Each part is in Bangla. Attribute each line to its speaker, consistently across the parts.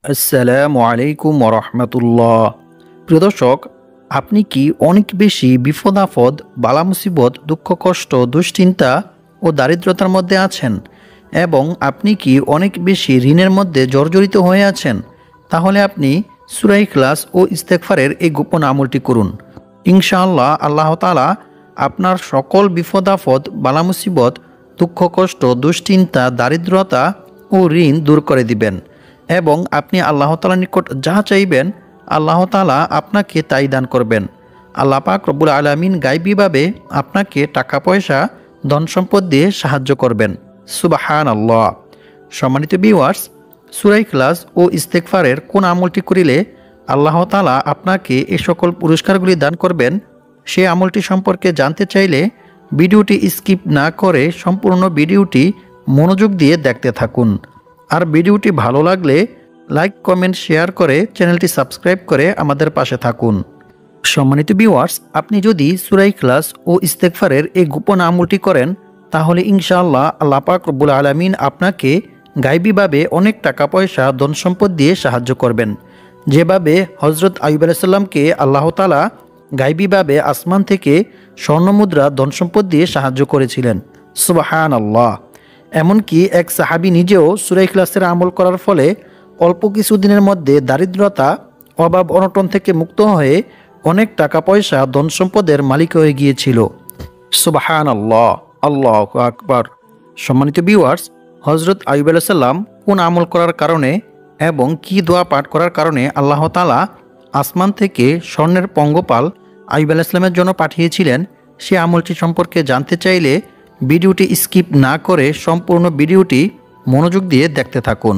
Speaker 1: আসসালামু আলাইকুম ওরহমতুল্লাহ। প্রিয় দর্শক, আপনি কি অনেক বেশি বিপদ আপদ, বালা মুসিবত, দুঃখ কষ্ট, দুশ্চিন্তা ও দারিদ্রতার মধ্যে আছেন এবং আপনি কি অনেক বেশি ঋণের মধ্যে জর্জরিত হয়ে আছেন? তাহলে আপনি সূরা ইখলাস ও ইস্তেগফারের এই গোপন আমলটি করুন। ইনশাআল্লাহ আল্লাহ তাআলা আপনার সকল বিপদ আপদ, বালা মুসিবত, দুঃখ কষ্ট, দুশ্চিন্তা, দারিদ্রতা ও ঋণ দূর করে দিবেন এবং আপনি আল্লাহ তাআলার নিকট যা চাইবেন আল্লাহ তাআলা আপনাকে তাই দান করবেন। আল্লাহ পাক রব্বুল আলামিন গায়বীভাবে আপনাকে টাকা পয়সা, ধন সম্পদ দিয়ে সাহায্য করবেন। সুবহানাল্লাহ। সম্মানিত ভিউয়ার্স, সূরা ইখলাস ও ইস্তেগফারের কোন আমলটি করিলে আল্লাহ তাআলা আপনাকে এই সকল পুরস্কারগুলি দান করবেন, সেই আমলটি সম্পর্কে জানতে চাইলে ভিডিওটি স্কিপ না করে সম্পূর্ণ ভিডিওটি মনোযোগ দিয়ে দেখতে থাকুন। আর ভিডিওটি ভালো লাগলে লাইক, কমেন্ট, শেয়ার করে চ্যানেলটি সাবস্ক্রাইব করে আমাদের পাশে থাকুন। সম্মানিত ভিউয়ার্স, আপনি যদি সূরা ইখলাস ও ইস্তেগফারের এই গোপন আমলটি করেন তাহলে ইনশাআল্লাহ আল্লাহ পাক রব্বুল আলামিন আপনাকে গায়বীভাবে অনেক টাকা পয়সা, ধন সম্পদ দিয়ে সাহায্য করবেন। যেভাবে হযরত আইয়ুব আলাইহিস সালামকে আল্লাহ তাআলা গায়বীভাবে আসমান থেকে স্বর্ণমুদ্রা, ধন সম্পদ দিয়ে সাহায্য করেছিলেন। সুবহানাল্লাহ। এমনকি এক সাহাবী নিজেও সূরা ইখলাসের আমল করার ফলে অল্প কিছুদিনের মধ্যে দারিদ্রতা, অভাব, অনটন থেকে মুক্ত হয়ে অনেক টাকা পয়সা, ধন সম্পদের মালিক হয়ে গিয়েছিল। সুবহানাল্লাহ, আল্লাহু আকবার। সম্মানিত ভিউয়ার্স, হযরত আইয়ুব আলাইহিস সালাম কোন আমল করার কারণে এবং কি দোয়া পাঠ করার কারণে আল্লাহ তাআলা আসমান থেকে স্বর্ণের পঙ্গপাল আইয়ুব আলাইহিস সালামের জন্য পাঠিয়েছিলেন, সে আমলটি সম্পর্কে জানতে চাইলে ভিডিওটি স্কিপ না করে সম্পূর্ণ ভিডিওটি মনোযোগ দিয়ে দেখতে থাকুন।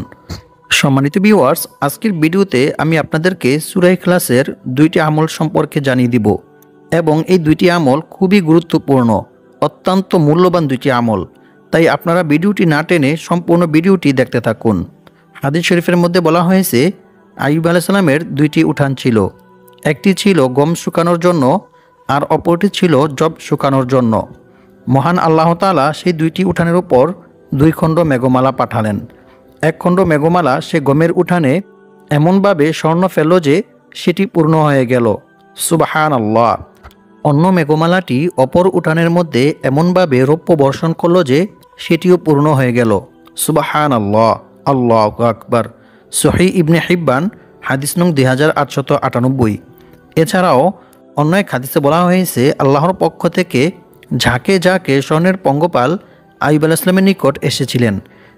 Speaker 1: সম্মানিত ভিউয়ার্স, আজকের ভিডিওতে আমি আপনাদেরকে সূরা ইখলাসের দুইটি আমল সম্পর্কে জানিয়ে দিব এবং এই দুইটি আমল খুবই গুরুত্বপূর্ণ, অত্যন্ত মূল্যবান দুইটি আমল। তাই আপনারা ভিডিওটি না টেনে সম্পূর্ণ ভিডিওটি দেখতে থাকুন। হাদিস শরীফের মধ্যে বলা হয়েছে আইয়ুব আলাইহিস সালামের দুইটি উঠান ছিল, একটি ছিল গম শুকানোর জন্য আর অপরটি ছিল যব শুকানোর জন্য। মহান আল্লাহ তাআলা সেই দুইটি উঠানের উপর দুই খণ্ড মেঘমালা পাঠালেন। এক খণ্ড মেঘমালা সে গমের উঠানে এমনভাবে স্বর্ণ ফেলল যে সেটি পূর্ণ হয়ে গেল। সুবহানাল্লাহ। অন্য মেঘমালাটি অপর উঠানের মধ্যে এমনভাবে রৌপ্য বর্ষণ করল যে সেটিও পূর্ণ হয়ে গেল। সুবহানাল্লাহ, আল্লাহু আকবার। সহিহ ইবনে হিব্বান হাদিস নং 2898। এছাড়াও অন্য এক হাদিসে বলা হয়েছে আল্লাহর পক্ষ থেকে ঝাঁকে ঝাঁকে স্বর্ণের পঙ্গপাল আইয়ুব আলাইহিস সালামের নিকট এসেছিলেন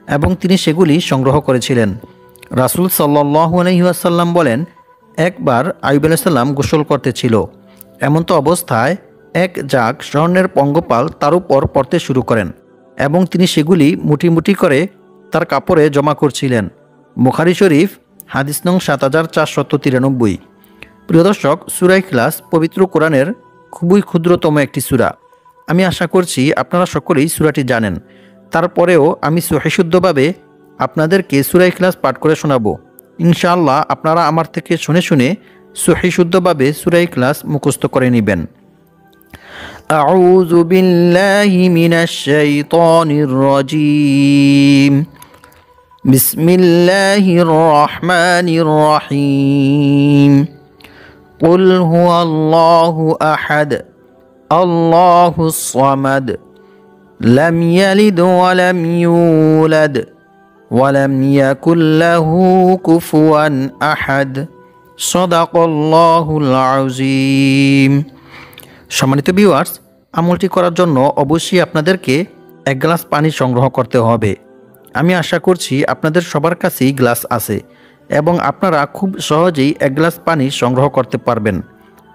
Speaker 1: এবং তিনি সেগুলি সংগ্রহ করেছিলেন। রাসূল সাল্লাল্লাহু আলাইহি ওয়াসাল্লাম বলেন, একবার আইয়ুব আলাইহিস সালাম গোসল করতেছিল, এমন তো অবস্থায় এক ঝাঁক স্বর্ণের পঙ্গপাল তার উপর পড়তে শুরু করেন এবং তিনি সেগুলি মুঠি মুঠি করে তার কাপড়ে জমা করছিলেন। বুখারী শরীফ হাদিস নং 7493। প্রিয় দর্শক, সূরা ইখলাস পবিত্র কোরআনের খুবই ক্ষুদ্রতম একটি সূরা। আমি আশা করছি আপনারা সকলেই সূরাটি জানেন। তারপরেও আমি সহিশুদ্ধভাবে আপনাদেরকে সূরা ইখলাস পাঠ করে শোনাবো। ইনশাআল্লাহ আপনারা আমার থেকে শুনে শুনে সহিশুদ্ধভাবে সূরা ইখলাস মুখস্থ করে নেবেন। আউযু বিল্লাহি মিনাশ শাইতানির রাজীম। বিসমিল্লাহির রহমানির রহিম। কুল হুয়াল্লাহু আহাদ, আল্লাহুস সামাদ, লাম ইয়ালিদ ওয়া লাম ইউলাদ ওয়া লাম ইয়াকুল লাহু কুফুয়ান আহাদ। সাদাকাল্লাহুল আযীম। সম্মানিত ভিউয়ার্স, আমলটি করার জন্য অবশ্যই আপনাদেরকে এক গ্লাস পানি সংগ্রহ করতে হবে। আমি আশা করছি আপনাদের সবার কাছেই গ্লাস আছে এবং আপনারা খুব সহজেই এক গ্লাস পানি সংগ্রহ করতে পারবেন।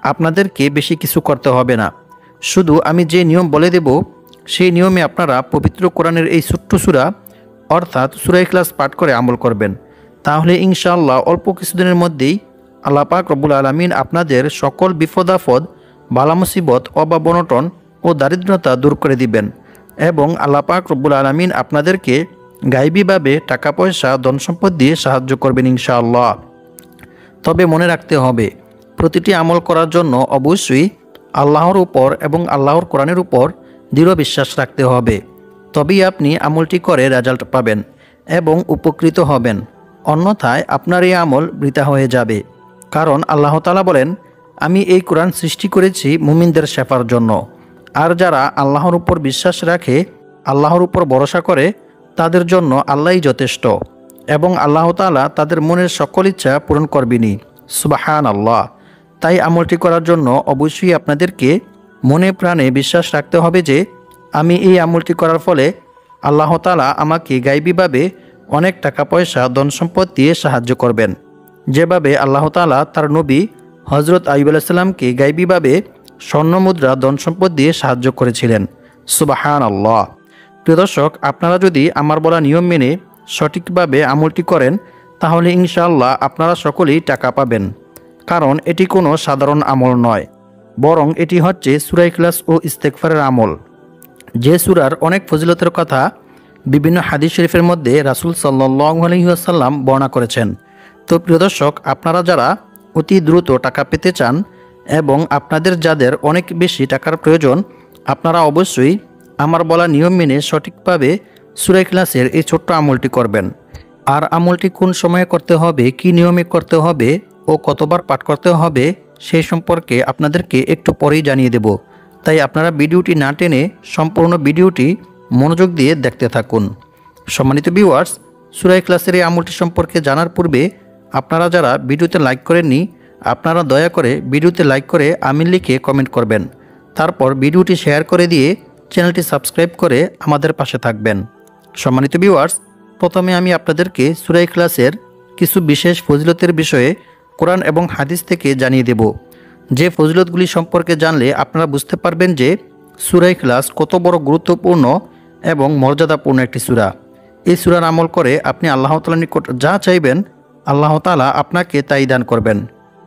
Speaker 1: আপনাদেরকে বেশি কিছু করতে হবে না, শুধু আমি যে নিয়ম বলে দেব সেই নিয়মে আপনারা পবিত্র কোরআনের এই ছোট্ট সূরা অর্থাৎ সূরা ইখলাস পাঠ করে আমল করবেন। তাহলে ইনশাআল্লাহ অল্প কিছুদিনের মধ্যেই আল্লাহ পাক রব্বুল আলামিন আপনাদের সকল বিপদ আপদ, বালা মুসিবত, অভাব, অনটন ও দারিদ্রতা দূর করে দিবেন এবং আল্লাহ পাক রব্বুল আলামিন আপনাদেরকে গায়বীভাবে টাকা পয়সা, ধন সম্পদ দিয়ে সাহায্য করবেন ইনশাআল্লাহ। তবে মনে রাখতে হবে, প্রতিটি আমল করার জন্য অবশ্যই আল্লাহর উপর এবং আল্লাহর কোরআনের উপর দৃঢ় বিশ্বাস রাখতে হবে। তবেই আপনি আমলটি করে রেজাল্ট পাবেন এবং উপকৃত হবেন। অন্যথায় আপনার এই আমল বৃথা হয়ে যাবে। কারণ আল্লাহ তাআলা বলেন, আমি এই কোরআন সৃষ্টি করেছি মুমিনদের শেফার জন্য। আর যারা আল্লাহর উপর বিশ্বাস রাখে, আল্লাহর উপর ভরসা করে, তাদের জন্য আল্লাহই যথেষ্ট এবং আল্লাহ তাআলা তাদের মনের সকল ইচ্ছা পূরণ করবেনই। সুবহানাল্লাহ। তাই আমলটি করার জন্য অবশ্যই আপনাদেরকে মনে প্রাণে বিশ্বাস রাখতে হবে যে আমি এই আমলটি করার ফলে আল্লাহ তাআলা আমাকে গায়বীভাবে অনেক টাকা পয়সা ধন সম্পদ দিয়ে সাহায্য করবেন, যেভাবে আল্লাহ তাআলা তার নবী হযরত আইয়ুব আলাইহিস সালামকে গায়বীভাবে স্বর্ণমুদ্রা ধন সম্পদ দিয়ে সাহায্য করেছিলেন। সুবহানাল্লাহ। প্রিয় দর্শক, আপনারা যদি আমার বলা নিয়ম মেনে সঠিকভাবে আমলটি করেন তাহলে ইনশাআল্লাহ আপনারা সকলেই টাকা পাবেন। কারণ এটি কোনো সাধারণ আমল নয়, বরং এটি হচ্ছে সূরা ইখলাস ও ইস্তেগফারের আমল, যে সূরার অনেক ফজিলতের কথা বিভিন্ন হাদিস শরীফের মধ্যে রাসূল সাল্লাল্লাহু আলাইহি ওয়াসাল্লাম বর্ণনা করেছেন। তো প্রিয় দর্শক, আপনারা যারা অতি দ্রুত টাকা পেতে চান এবং আপনাদের যাদের অনেক বেশি টাকার প্রয়োজন, আপনারা অবশ্যই আমার বলা নিয়ম মেনে সঠিকভাবে সূরা ইখলাসের এই ছোট্ট আমলটি করবেন। আর আমলটি কোন সময়ে করতে হবে, কি নিয়মে করতে হবে ও কতবার পাঠ করতে হবে সেই সম্পর্কে আপনাদেরকে একটু পরেই জানিয়ে দেব। তাই আপনারা ভিডিওটি না টেনে সম্পূর্ণ ভিডিওটি মনোযোগ দিয়ে দেখতে থাকুন। সম্মানিত ভিউয়ার্স, সূরা ইখলাসের এই আমলটি সম্পর্কে জানার পূর্বে আপনারা যারা ভিডিওতে লাইক করেননি, আপনারা দয়া করে ভিডিওতে লাইক করে আমিন লিখে কমেন্ট করবেন। তারপর ভিডিওটি শেয়ার করে দিয়ে চ্যানেলটি সাবস্ক্রাইব করে আমাদের পাশে থাকবেন। সম্মানিত ভিউয়ার্স, প্রথমে আমি আপনাদেরকে সূরা ইখলাসের কিছু বিশেষ ফজিলতের বিষয়ে কোরআন এবং হাদিস থেকে জানিয়ে দেব, যে ফজিলতগুলি সম্পর্কে জানলে আপনারা বুঝতে পারবেন যে সূরা ইখলাস কত বড় গুরুত্বপূর্ণ এবং মর্যাদাপূর্ণ একটি সূরা। এই সূরার আমল করে আপনি আল্লাহ তাআলার নিকট যা চাইবেন আল্লাহ তাআলা আপনাকে তাই দান করবেন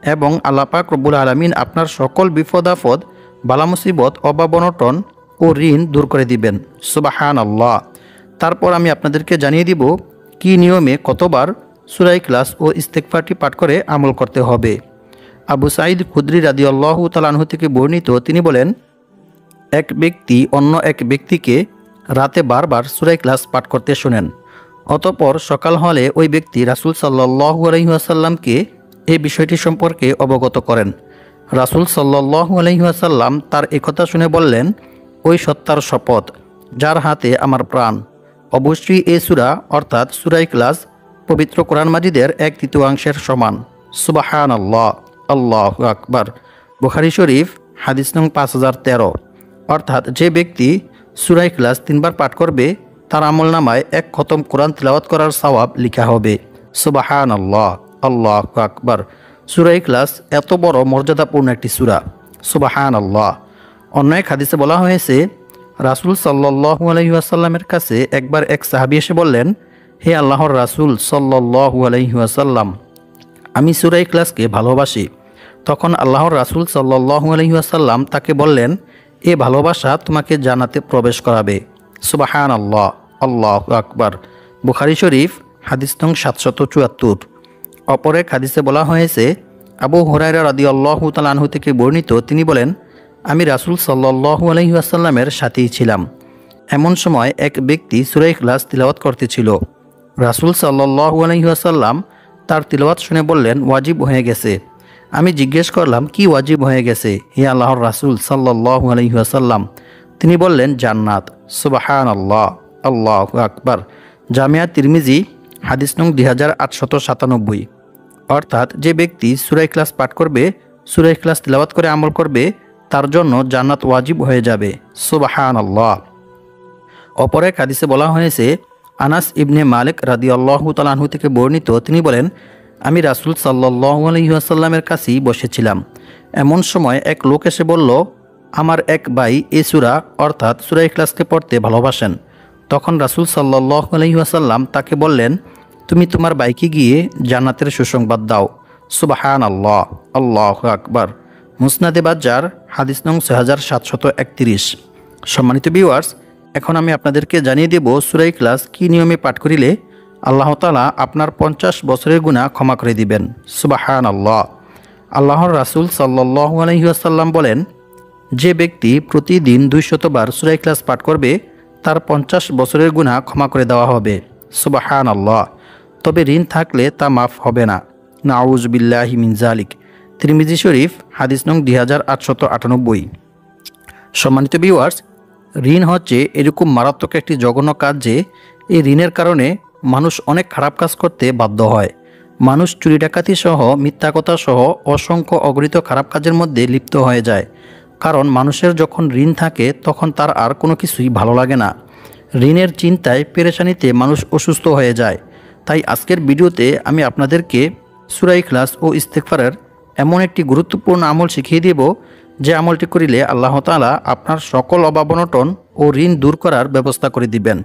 Speaker 1: এবং আল্লাহ পাক রব্বুল আলামিন আপনার সকল বিপদ আপদ, বালা মুসিবত, অভাব অনটন ও ঋণ দূর করে দিবেন। সুবহানাল্লাহ। তারপর আমি আপনাদেরকে জানিয়ে দিব কি নিয়মে কতবার সূরা ইখলাস ও ইস্তেগফারটি পাঠ করে আমল করতে হবে। আবু সাঈদ খুদরি রাদিয়াল্লাহু তাআলা আনহু থেকে বর্ণিত, তিনি বলেন, এক ব্যক্তি অন্য এক ব্যক্তিকে রাতে বারবার সূরা ইখলাস পাঠ করতে শোনেন। অতঃপর সকাল হলে ওই ব্যক্তি রাসূল সাল্লাল্লাহু আলাইহি ওয়াসাল্লামকে এই বিষয়টি সম্পর্কে অবগত করেন। রাসূল সাল্লাল্লাহু আলাইহি ওয়াসাল্লাম তার একথা শুনে বললেন, ওই সত্তার শপথ যার হাতে আমার প্রাণ, অবশ্যই এই সূরা অর্থাৎ সূরা ইখলাস পবিত্র কোরআন মাজিদের 1/3 সমান। সুবহানাল্লাহ। আল্লাহু আকবার। বুখারী শরীফ হাদিস নং 5013। অর্থাৎ যে ব্যক্তি সূরা ইখলাস 3 বার পাঠ করবে তার আমলনামায় 1 খতম কোরআন তিলাওয়াত করার সওয়াব লেখা হবে। সুবহানাল্লাহ। আল্লাহু আকবার। সূরা ইখলাস এত বড় মর্যাদাপূর্ণ একটি সূরা। সুবহানাল্লাহ। অন্য এক হাদিসে বলা হয়েছে, রাসূল সাল্লাল্লাহু আলাইহি ওয়াসাল্লামের কাছে একবার এক সাহাবী এসে বললেন, হে আল্লাহর রাসূল সাল্লাল্লাহু আলাইহি ওয়াসাল্লাম, আমি সূরা ইখলাসকে ভালোবাসি। তখন আল্লাহর রাসূল সাল্লাল্লাহু আলাইহি ওয়াসাল্লাম তাকে বললেন, এ ভালোবাসা তোমাকে জান্নাতে প্রবেশ করাবে। সুবহানাল্লাহ। আল্লাহু আকবার। বুখারী শরীফ হাদিস নং 774। অপর এক হাদিসে বলা হয়েছে, আবু হুরায়রা রাদিয়াল্লাহু তাআলা আনহু থেকে বর্ণিত, তিনি বলেন, আমি রাসূল সাল্লাল্লাহু আলাইহি ওয়াসাল্লামের সাথেই ছিলাম। এমন সময় এক ব্যক্তি সূরা ইখলাস তিলাওয়াত করতেছিল। রাসূল সাল্লাল্লাহু আলাইহি ওয়াসাল্লাম তার তিলাওয়াত শুনে বললেন, ওয়াজিব হয়ে গেছে। আমি জিজ্ঞেস করলাম, কি ওয়াজিব হয়ে গেছে হে আল্লাহর রাসূল সাল্লাল্লাহু আলাইহি ওয়াসাল্লাম? তিনি বললেন, জান্নাত। সুবহানাল্লাহ। আল্লাহু আকবার। জামিয়া তিরমিজি হাদিস নং 2897। অর্থাৎ যে ব্যক্তি সূরা ইখলাস পাঠ করবে, সূরা ইখলাস তিলাওয়াত করে আমল করবে, তার জন্য জান্নাত ওয়াজিব হয়ে যাবে। সুবহানাল্লাহ। অপর এক হাদিসে বলা হয়েছে, আনাস ইবনে মালিক রাদিয়াল্লাহু তাআলা আনহু থেকে বর্ণিত, তিনি বলেন, আমি রাসূল সাল্লাল্লাহু আলাইহি ওয়াসাল্লামের কাছেই বসেছিলাম। এমন সময় এক লোক এসে বলল, আমার এক ভাই এই সূরা অর্থাৎ সূরা ইখলাসকে পড়তে ভালোবাসেন। তখন রাসূল সাল্লাল্লাহু আলাইহি ওয়াসাল্লাম তাকে বললেন, তুমি তোমার ভাইকে গিয়ে জান্নাতের সুসংবাদ দাও। সুবহানাল্লাহ। আল্লাহু আকবার। মুসনাদে বাজ্জার হাদিস নং 6731। সম্মানিত ভিউয়ার্স, এখন আমি আপনাদেরকে জানিয়ে দেব সূরা ইখলাস কি নিয়মে পাঠ করিলে আল্লাহ তাআলা আপনার 50 বছরের গুনাহ ক্ষমা করে দিবেন। সুবহানাল্লাহ। আল্লাহর রাসূল সাল্লাল্লাহু আলাইহি ওয়াসাল্লাম বলেন, যে ব্যক্তি প্রতিদিন 200 বার সূরা ইখলাস পাঠ করবে তার 50 বছরের গুনাহ ক্ষমা করে দেওয়া হবে। সুবহানাল্লাহ। তবে ঋণ থাকলে তা মাফ হবে না। নাউজ বিল্লাহি মিন জালিক। তিরমিজি শরীফ হাদিস নং 2898। সম্মানিত ভিউয়ার্স, ঋণ হচ্ছে এরকম মারাত্মক একটি জঘন্য কাজ যে এই ঋণের কারণে মানুষ অনেক খারাপ কাজ করতে বাধ্য হয়। মানুষ চুরি ডাকাতি সহ, মিথ্যা কথা সহ অসংখ্য অগণিত খারাপ কাজের মধ্যে লিপ্ত হয়ে যায়। কারণ মানুষের যখন ঋণ থাকে তখন তার আর কোনো কিছুই ভালো লাগে না। ঋণের চিন্তায় পেরেশানিতে মানুষ অসুস্থ হয়ে যায়। তাই আজকের ভিডিওতে আমি আপনাদেরকে সূরা ইখলাস ও ইস্তেগফারের এমন একটি গুরুত্বপূর্ণ আমল শিখিয়ে দেব, যে আমলটি করিলে আল্লাহ তাআলা আপনার সকল অভাব-অনটন ও ঋণ দূর করার ব্যবস্থা করে দিবেন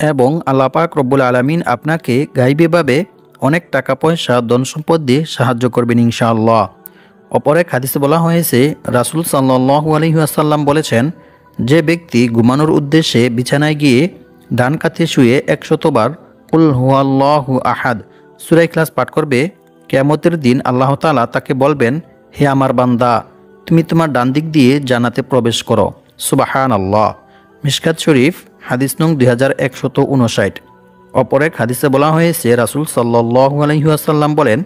Speaker 1: এবং আল্লাহ পাক রব্বুল আলামিন আপনাকে গায়বীভাবে অনেক টাকা পয়সা ধন সম্পদ দিয়ে সাহায্য করবেন ইনশাআল্লাহ। অপর এক হাদিসে বলা হয়েছে, রাসূল সাল্লাল্লাহু আলাইহি ওয়াসাল্লাম বলেছেন, যে ব্যক্তি ঘুমানোর উদ্দেশ্যে বিছানায় গিয়ে ডান কাতে শুয়ে 100 বার কুল হুয়াল্লাহু আহাদ সূরা ইখলাস পাঠ করবে, কিয়ামতের দিন আল্লাহ তাআলা তাকে বলবেন, হে আমার বান্দা, তুমি তোমার ডান দিক দিয়ে জান্নাতে প্রবেশ করো। সুবহানাল্লাহ। মিশকাত শরীফ হাদিস নং 2159। অপর এক হাদিসে বলা হয়েছে, রাসূল সাল্লাল্লাহু আলাইহি ওয়াসাল্লাম বলেন,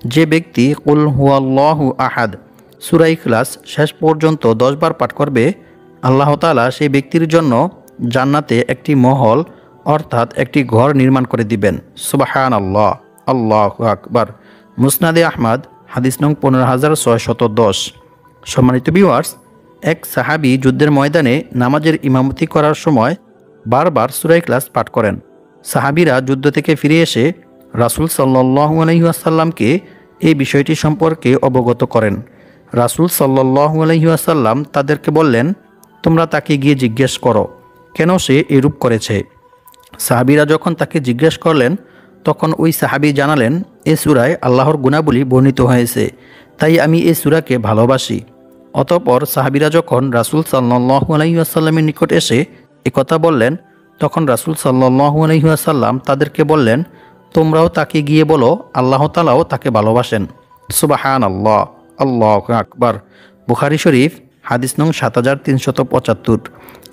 Speaker 1: যে ব্যক্তি কুল হুয়াল্লাহু আহাদ সূরা ইখলাস শেষ পর্যন্ত 10 বার পাঠ করবে, আল্লাহ তাআলা সেই ব্যক্তির জন্য জান্নাতে একটি মহল অর্থাৎ একটি ঘর নির্মাণ করে দিবেন। সুবহানাল্লাহ, আল্লাহু আকবার। মুসনাদে আহমদ হাদিস নং 15610। সম্মানিত ভিউয়ার্স, এক সাহাবী যুদ্ধের ময়দানে নামাজের ইমামতি করার সময় বারবার সূরা ইখলাস পাঠ করেন। সাহাবীরা যুদ্ধ থেকে ফিরে এসে রাসূল সাল্লাল্লাহু আলাইহি ওয়াসাল্লামকে এই বিষয়টি সম্পর্কে অবগত করেন। রাসূল সাল্লাল্লাহু আলাইহি ওয়াসাল্লাম তাদেরকে বললেন, তোমরা তাকে গিয়ে জিজ্ঞেস করো কেন সে এরূপ করেছে। সাহাবীরা যখন তাকে জিজ্ঞেস করলেন, তখন ওই সাহাবী জানালেন, এ সূরায় আল্লাহর গুণাবলী বর্ণিত হয়েছে, তাই আমি এই সূরাকে ভালোবাসি। অতঃপর সাহাবীরা যখন রাসূল সাল্লাল্লাহু আলাইহি ওয়াসাল্লামের নিকট এসে একথা বললেন, তখন রাসূল সাল্লাল্লাহু আলাইহি ওয়াসাল্লাম তাদেরকে বললেন, তোমরাও তাকে গিয়ে বলো আল্লাহ তাআলাও তাকে ভালোবাসেন। সুবহানাল্লাহ, আল্লাহু আকবার। বুখারী শরীফ হাদিস নং 7375।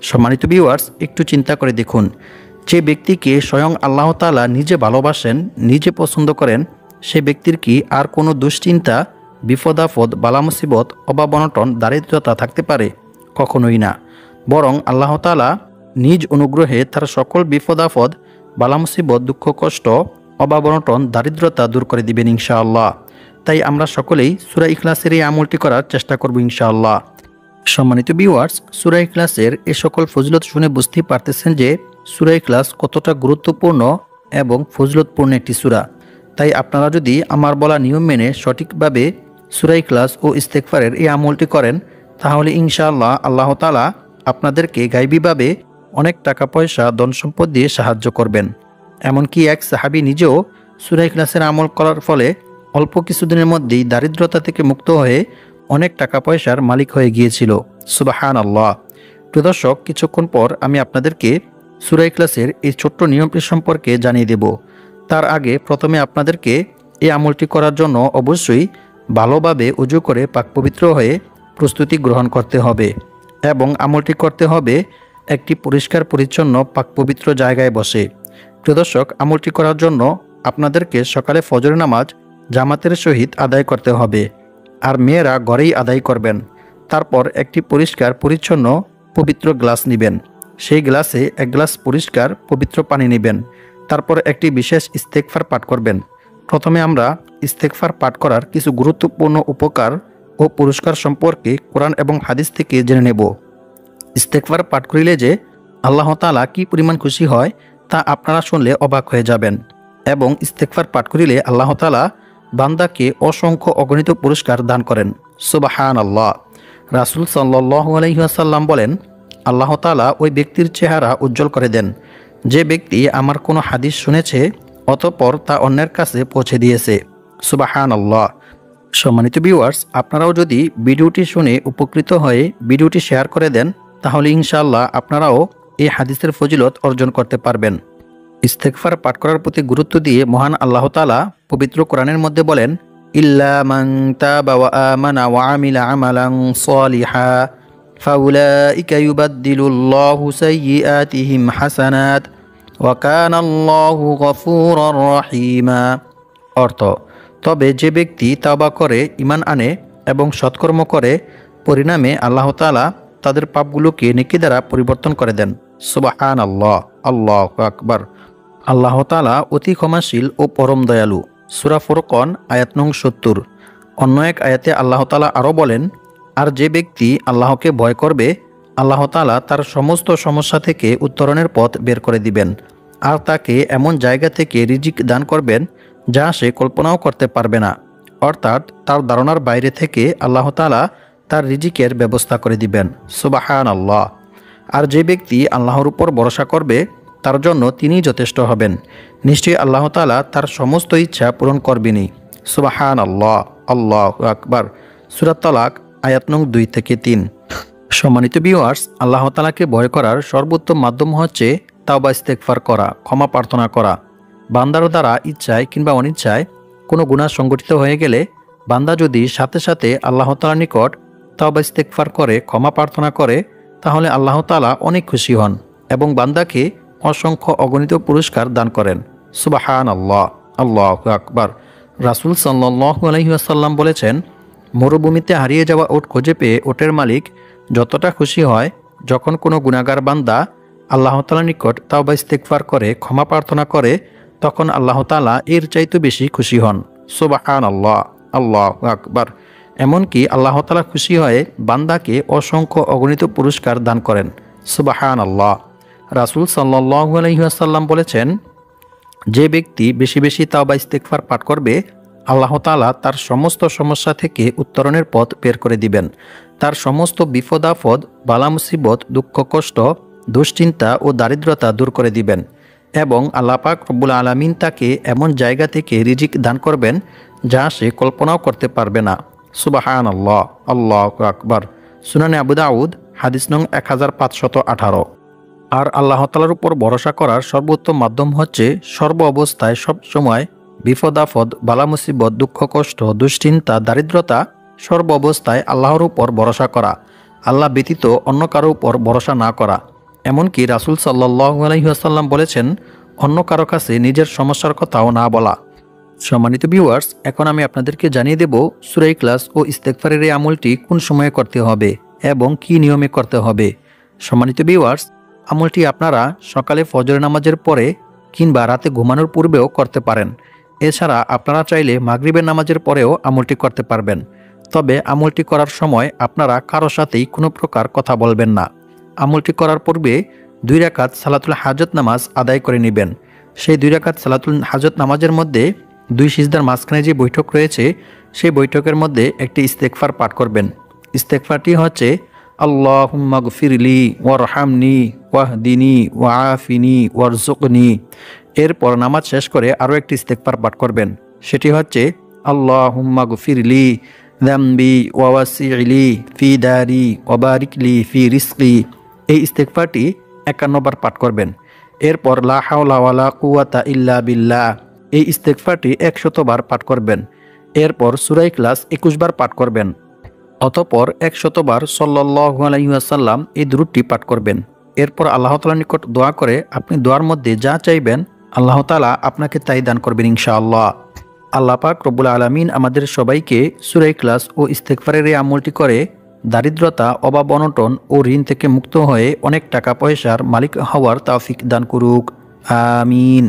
Speaker 1: সম্মানিত ভিউয়ার্স, একটু চিন্তা করে দেখুন, যে ব্যক্তিকে স্বয়ং আল্লাহ তাআলা নিজে ভালোবাসেন, নিজে পছন্দ করেন, সে ব্যক্তির কি আর কোনো দুশ্চিন্তা, বিপদ-আপদ, বালা-মুসিবত, অভাব-অনটন, দারিদ্রতা থাকতে পারে? কখনোই না। বরং আল্লাহ তাআলা নিজ অনুগ্রহে তার সকল বিপদ-আপদ, বালা-মুসিবত, দুঃখ কষ্ট, অভাব-অনটন, দারিদ্রতা দূর করে দিবেন ইনশাআল্লাহ। তাই আমরা সকলেই সূরা ইখলাসের এই আমলটি করার চেষ্টা করব ইনশাআল্লাহ। সম্মানিত ভিউয়ার্স, সূরা ইখলাসের এই সকল ফজিলত শুনে বুঝতেই পারতেছেন যে সূরা ইখলাস কতটা গুরুত্বপূর্ণ এবং ফজিলতপূর্ণ একটি সূরা। তাই আপনারা যদি আমার বলা নিয়ম মেনে সঠিকভাবে সূরা ইখলাস ও ইস্তেগফারের এই আমলটি করেন, তাহলে ইনশাআল্লাহ আল্লাহ তাআলা আপনাদেরকে গায়বীভাবে অনেক টাকা পয়সা ধন সম্পদ দিয়ে সাহায্য করবেন। এমনকি এক সাহাবী নিজেও সূরা ইখলাসের আমল করার ফলে অল্প কিছুদিনের মধ্যেই দারিদ্রতা থেকে মুক্ত হয়ে অনেক টাকা পয়সার মালিক হয়ে গিয়েছিল। সুবহানাল্লাহ। প্রিয় দর্শক, কিছুক্ষণ পর আমি আপনাদেরকে সূরা ইখলাসের এই ছোট্ট নিয়মটি সম্পর্কে জানিয়ে দেব। তার আগে প্রথমে আপনাদেরকে এই আমলটি করার জন্য অবশ্যই ভালোভাবে উযু করে পাক পবিত্র হয়ে প্রস্তুতি গ্রহণ করতে হবে এবং আমলটি করতে হবে একটি পরিষ্কার পরিচ্ছন্ন পাক পবিত্র জায়গায় বসে। প্রিয় দর্শক, আমলটি করার জন্য আপনাদেরকে সকালে ফজর নামাজ জামাতের সহিত আদায় করতে হবে, আর মেয়েরা ঘরেই আদায় করবেন। তারপর একটি পরিষ্কার পরিচ্ছন্ন পবিত্র গ্লাস নেবেন। সেই গ্লাসে 1 গ্লাস পরিষ্কার পবিত্র পানি নেবেন। তারপর একটি বিশেষ ইস্তেগফার পাঠ করবেন। প্রথমে আমরা ইস্তেগফার পাঠ করার কিছু গুরুত্বপূর্ণ উপকার ও পুরস্কার সম্পর্কে কোরআন এবং হাদিস থেকে জেনে নেব। ইস্তেগফার পাঠ করিলে যে আল্লাহ তাআলা কি পরিমাণ খুশি হয় তা আপনারা শুনলে অবাক হয়ে যাবেন। এবং ইস্তেগফার পাঠ করিলে আল্লাহ তাআলা বান্দাকে অসংখ্য অগণিত পুরস্কার দান করেন। সুবহানাল্লাহ। রাসূল সাল্লাল্লাহু আলাইহি ওয়াসাল্লাম বলেন, আল্লাহ তাআলা ওই ব্যক্তির চেহারা উজ্জ্বল করে দেন যে ব্যক্তি আমার কোনো হাদিস শুনেছে অতঃপর তা অন্যের কাছে পৌঁছে দিয়েছে। সুবহানাল্লাহ। সম্মানিত ভিউয়ার্স, আপনারাও যদি ভিডিওটি শুনে উপকৃত হয়ে ভিডিওটি শেয়ার করে দেন, তাহলে ইনশাআল্লাহ আপনারাও এই হাদিসের ফজিলত অর্জন করতে পারবেন। ইস্তেগফার পাঠ করার প্রতি গুরুত্ব দিয়ে মহান আল্লাহ তাআলা পবিত্র কোরআনের মধ্যে বলেন, ইল্লা মান তাবা ওয়া আমানা ওয়া আমিলা আমালান সালিহা ফাউলাইকা ইউবাদদিলুল্লাহু সাইয়্যাতিহিম হাসানাত ওয়া কানা আল্লাহু গফুরার রহিমা। অর্থ, তবে যে ব্যক্তি তাওবা করে, ঈমান আনে এবং সৎকর্ম করে, পরিণামে আল্লাহ তাআলা তাদের পাপগুলোকে নেকি দ্বারা পরিবর্তন করে দেন। সুবহানাল্লাহ, আল্লাহু আকবার। আল্লাহ তাআলা অতি ক্ষমাশীল ও পরম দয়ালু। সূরা ফুরকান আয়াত নং ৭০। অন্য এক আয়াতে আল্লাহ তাআলা আরও বলেন, আর যে ব্যক্তি আল্লাহকে ভয় করবে, আল্লাহ তাআলা তার সমস্ত সমস্যা থেকে উত্তরণের পথ বের করে দিবেন, আর তাকে এমন জায়গা থেকে রিজিক দান করবেন যা সে কল্পনাও করতে পারবে না। অর্থাৎ তার ধারণার বাইরে থেকে আল্লাহ তাআলা তার রিজিকের ব্যবস্থা করে দিবেন। সুবহানাল্লাহ। আর যে ব্যক্তি আল্লাহর উপর ভরসা করবে, তার জন্য তিনিই যথেষ্ট হবেন। নিশ্চয়ই আল্লাহ তাআলা তার সমস্ত ইচ্ছা পূরণ করবেনই। সুবহানাল্লাহ, আল্লাহু আকবার। সূরা তালাক আয়াত নং ২ থেকে ৩। সম্মানিত ভিউয়ার্স, আল্লাহ তাআলাকে ভয় করার সর্বোত্তম মাধ্যম হচ্ছে তাওবা ইস্তেগফার করা, ক্ষমা প্রার্থনা করা। বান্দার দ্বারা ইচ্ছায় কিংবা অনিচ্ছায় কোনো গুনাহ সংঘটিত হয়ে গেলে বান্দা যদি সাথে সাথে আল্লাহ তাআলার নিকট তাওবা ইস্তেগফার করে, ক্ষমা প্রার্থনা করে, তাহলে আল্লাহ তাআলা অনেক খুশি হন এবং বান্দাকে অসংখ্য অগণিত পুরস্কার দান করেন। সুবহানাল্লাহ, আল্লাহু আকবার। রাসূল সাল্লাল্লাহু আলাইহি ওয়াসাল্লাম বলেছেন, মরুভূমিতে হারিয়ে যাওয়া উট খুঁজে পেয়ে উটের মালিক যতটা খুশি হয়, যখন কোনো গুনাহগার বান্দা আল্লাহ তাআলার নিকট তাওবা ইস্তেগফার করে, ক্ষমা প্রার্থনা করে, তখন আল্লাহ তাআলা এর চাইতে বেশি খুশি হন। সুবহানাল্লাহ, আল্লাহু আকবার। এমনকি আল্লাহ তাআলা খুশি হয়ে বান্দাকে অসংখ্য অগণিত পুরস্কার দান করেন। সুবহানাল্লাহ। রাসূল সাল্লাল্লাহু আলাইহি ওয়াসাল্লাম বলেছেন, যে ব্যক্তি বেশি বেশি তাওবা ইস্তেগফার পাঠ করবে, আল্লাহ তাআলা তার সমস্ত সমস্যা থেকে উত্তরণের পথ বের করে দিবেন, তার সমস্ত বিপদ আপদ, বালা মুসিবত, দুঃখ কষ্ট, দুশ্চিন্তা ও দারিদ্রতা দূর করে দিবেন এবং আল্লাহ পাক রব্বুল আলামিন তাকে এমন জায়গা থেকে রিজিক দান করবেন যা সে কল্পনাও করতে পারবে না। সুবহানাল্লাহ, আল্লাহু আকবার। সুনানে আবু দাউদ হাদিস নং 1518। আর আল্লাহ তাআলার উপর ভরসা করার সর্বোত্তম মাধ্যম হচ্ছে সর্ব অবস্থায়, সব সময় বিপদ আপদ, বালা মুসিবত, দুঃখ কষ্ট, দুশ্চিন্তা, দারিদ্রতা, সর্ব অবস্থায় আল্লাহর উপর ভরসা করা, আল্লাহ ব্যতীত অন্য কারো উপর ভরসা না করা। এমনকি রাসূল সাল্লাল্লাহু আলাইহি ওয়াসাল্লাম বলেছেন, অন্য কারো কাছে নিজের সমস্যার কথাও না বলা। সম্মানিত ভিউয়ার্স, এখন আমি আপনাদেরকে জানিয়ে দেব সূরা ইখলাস ও ইস্তেগফারের এই আমলটি কোন সময়ে করতে হবে এবং কি নিয়মে করতে হবে। সম্মানিত ভিউয়ার্স, আমলটি আপনারা সকালে ফজর নামাজের পরে কিংবা রাতে ঘুমানোর পূর্বেও করতে পারেন। এছাড়া আপনারা চাইলে মাগরিবের নামাজের পরেও আমলটি করতে পারবেন। তবে আমলটি করার সময় আপনারা কারো সাথেই কোনো প্রকার কথা বলবেন না। আমলটি করার পূর্বে 2 রাকাত সালাতুল হাজত নামাজ আদায় করে নেবেন। সেই 2 রাকাত সালাতুল হাজত নামাজের মধ্যে 2 সিজদার মাঝখানে যে বৈঠক রয়েছে, সেই বৈঠকের মধ্যে একটি ইস্তেগফার পাঠ করবেন। ইস্তেগফারটি হচ্ছে, আল্লাহুম্মা গফিরলি ওয়ারহামনি ওয়াহদিনি ওয়াআফিনি ওয়ারজুকনি। এরপর নামাজ শেষ করে আরও একটি ইস্তেগফার পাঠ করবেন। সেটি হচ্ছে, আল্লাহুম্মা গফিরলি যামবি ওয়াওয়াসি'লি ফি দারি ওয়াবারিকলি ফি রিজকি। এই ইস্তেগফারটি 51 বার পাঠ করবেন। এরপর লা হাওলা ওয়ালা কুওয়াতা ইল্লা বিল্লাহ, এই ইস্তেগফারটি 100 বার পাঠ করবেন। এরপর সূরা ইখলাস 21 বার পাঠ করবেন। অতঃপর 100 বার সাল্লাল্লাহু আলাইহি ওয়াসাল্লাম এই দুরূদটি পাঠ করবেন। এরপর আল্লাহ তাআলার নিকট দোয়া করে আপনি দোয়ার মধ্যে যা চাইবেন আল্লাহ তাআলা আপনাকে তাই দান করবেন ইনশাআল্লাহ। আল্লাহ পাক রব্বুল আলামিন আমাদের সবাইকে সূরা ইখলাস ও ইস্তেগফারের এই আমলটি করে দারিদ্রতা, অভাব অনটন ও ঋণ থেকে মুক্ত হয়ে অনেক টাকা পয়সার মালিক হওয়ার তৌফিক দান করুক। আমিন।